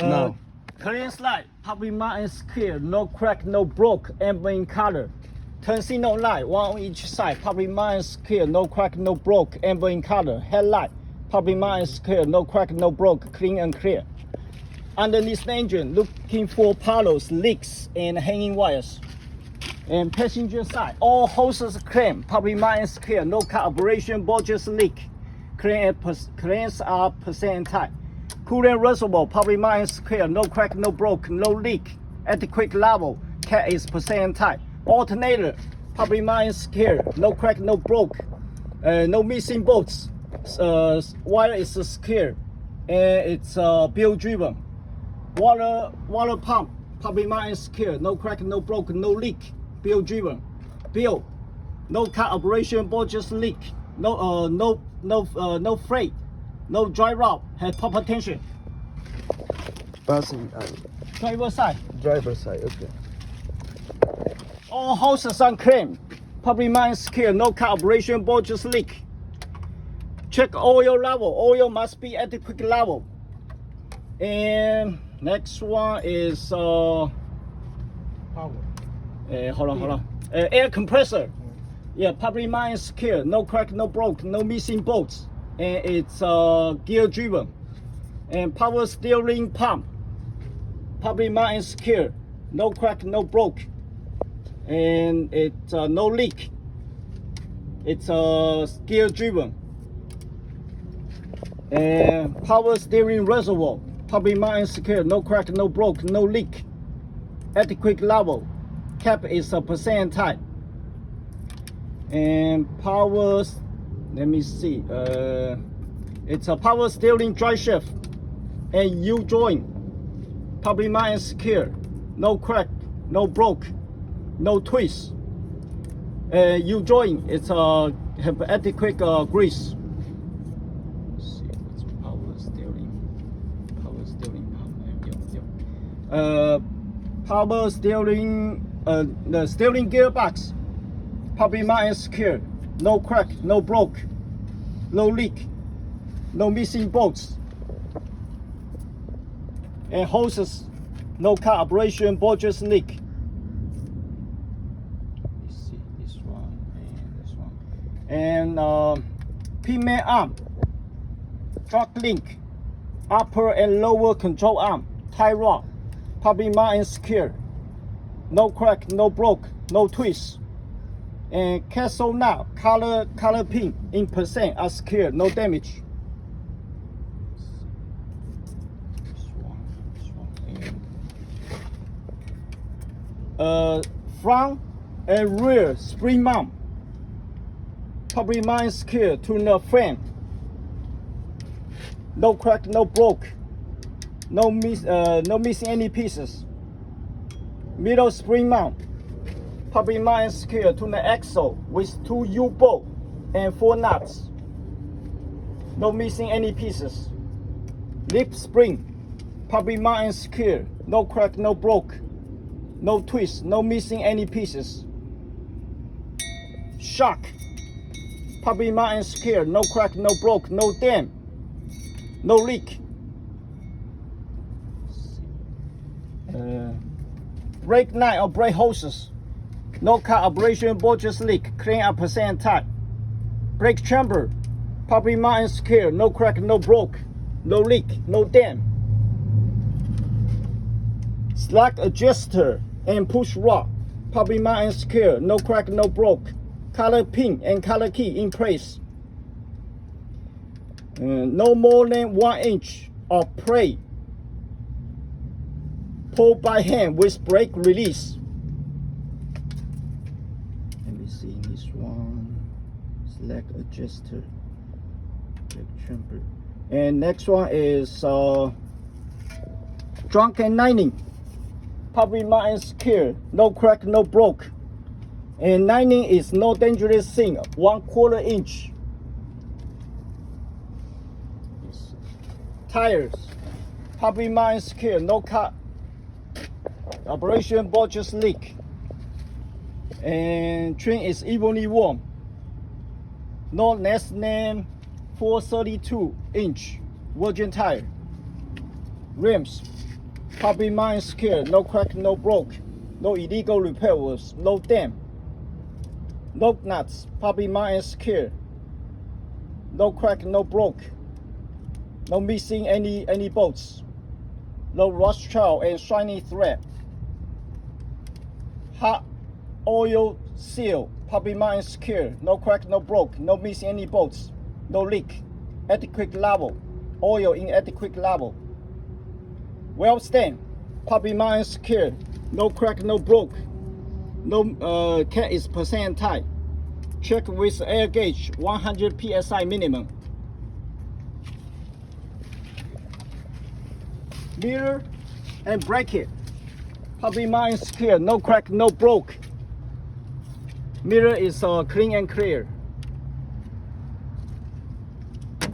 No. Clean slide, public mount is clear, no crack, no broke, amber in color. Turn signal light, one on each side, public mount is clear, no crack, no broke, amber in color. Headlight, public mount is clear, no crack, no broke, clean and clear. Underneath the engine, looking for puddles, leaks, and hanging wires. And passenger side, all hoses clean, public mount is clear, no calibration, bulges leak. Cleans are percent tight. Coolant reservoir, public mount is clear, no crack, no broke, no leak. Adequate level, cat is percent tight. Alternator, public mount is clear, no crack, no broke, no missing bolts. Wire is clear, and it's bill driven. Water pump, public mount is clear, no crack, no broke, no leak. Bill driven. Bill, no car operation, bulges leak. No freight. No dry route, has proper tension. Driver side. Driver side, okay. All hoses on clean. Public mount is clear, no car operation, bulges leak. Check oil level. Oil must be adequate level. And next one is Power. hold on. Air compressor. Yeah, public mount is clear, no crack, no broke, no missing bolts. And it's gear driven. And power steering pump, public mount is clear, no crack, no broke, and it's no leak. It's gear driven. And power steering reservoir, public mount is clear, no crack, no broke, no leak. Adequate level, cap is a percent tight. And power, let me see, it's a power steering drive shaft and U joint, public mount is clear, no crack, no broke, no twist. U joint, it's have adequate grease. Let's see, it's power steering pump. Power steering, the steering gearbox, public mount is clear, no crack, no broke, no leak, no missing bolts. And hoses, no car operation, bulges leak. Let's see, this one and this one. And pivot arm, truck link, upper and lower control arm, tie rod, public mount is clear, no crack, no broke, no twist. And castle nut, color pin in percent are secure, no damage. Front and rear spring mount, public mount is secure to the frame. No crack, no broke, no missing any pieces. Middle spring mount, public mount is secure to the axle with 2 U-bolt and 4 nuts. No missing any pieces. Lip spring, public mount is secure, no crack, no broke, no twist, no missing any pieces. Shock, public mount is secure, no crack, no broke, no dam, no leak. Brake line or brake hoses, no car operation, bulges leak, clean up percent tight. Brake chamber, public mount is secure, no crack, no broke, no leak, no dam. Slack adjuster and push rod, public mount is secure, no crack, no broke. Color pin and color key in place. No more than 1 inch of plate. Pull by hand with brake release. Let me see this one. Slack adjuster, brake chamber. And next one is trunk and lining. Public mount is secure, no crack, no broke. And lining is no dangerous thing, 1/4 inch. Tires, public mount is secure, no cut. Operation bulges leak. And trim is evenly worn. No less than 432 inch virgin tire. Rims, property mine secure, no crack, no broke, no illegal repair works, no dam, no nuts, property mine secure, no crack, no broke, no missing any bolts, no rust trail and shiny thread, hot oil seal, property mine secure, no crack, no broke, no missing any bolts, no leak, adequate level, oil in adequate level, well stained, property mine secure, no crack, no broke, no cat is percent tight, check with air gauge 100 psi minimum. Mirror and bracket, property mine secure, no crack, no broke. Mirror is clean and clear.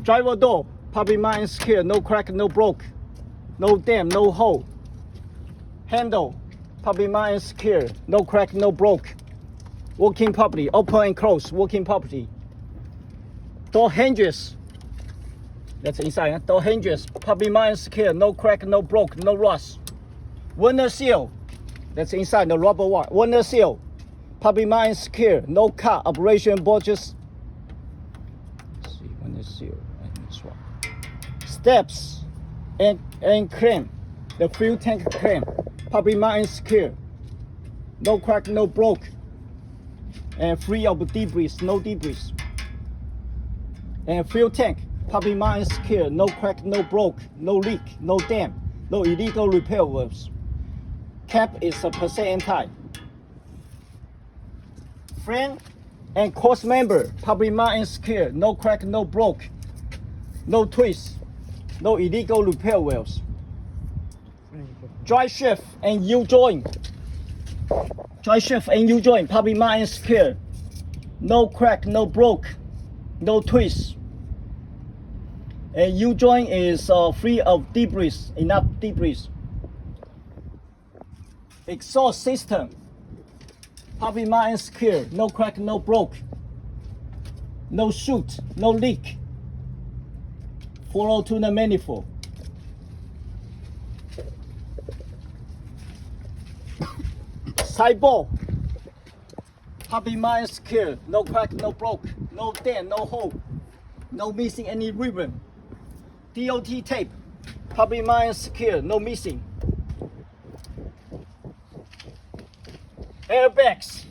Driver door, property mine secure, no crack, no broke, no dam, no hole. Handle, property mine secure, no crack, no broke. Working property, open and close, working property. Door hinges, that's inside. Door hinges, property mine secure, no crack, no broke, no rust. Window seal, that's inside the rubber one. Window seal, property mine secure, no cut, operation bodges. Let's see, window seal and swap. Steps and clamp, the fuel tank clamp, property mine secure, no crack, no broke, and free of debris, no debris. And fuel tank, property mine secure, no crack, no broke, no leak, no dam, no illegal repair works. Cap is a percent tight. Frame and cross member, property mine secure, no crack, no broke, no twist, no illegal repair wells. Drive shaft and U-joint. Drive shaft and U-joint, property mine secure, no crack, no broke, no twist. And U-joint is free of debris, enough debris. Exhaust system, property mine secure, no crack, no broke, no shoot, no leak. Follow to the manifold. Sideball, property mine secure, no crack, no broke, no dent, no hole, no missing any ribbon. DOT tape, property mine secure, no missing. Airbags,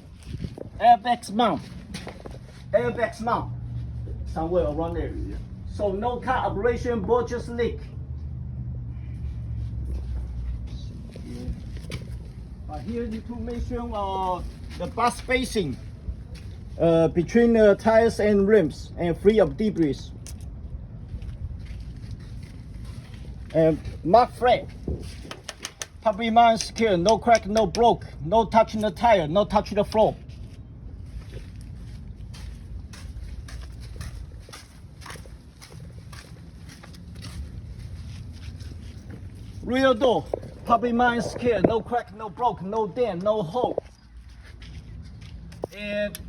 airbags mount, somewhere around there. So no car operation, but just leak. Here need to mention the bus spacing between the tires and rims and free of debris. And mud flat, property mine secure, no crack, no broke, no touching the tire, no touching the floor. Rear door, property mine secure, no crack, no broke, no dent, no hole. And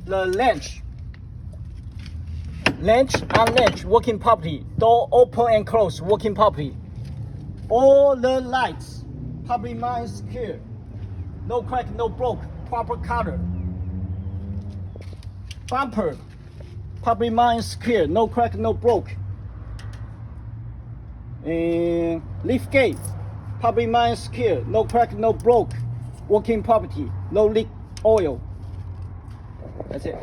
the latch, unlatch, working property. Door open and close, working property. All the lights, property mine secure, no crack, no broke, proper color. Bumper, property mine secure, no crack, no broke. And lift gate, property mine secure, no crack, no broke, working property, no leak oil. That's it.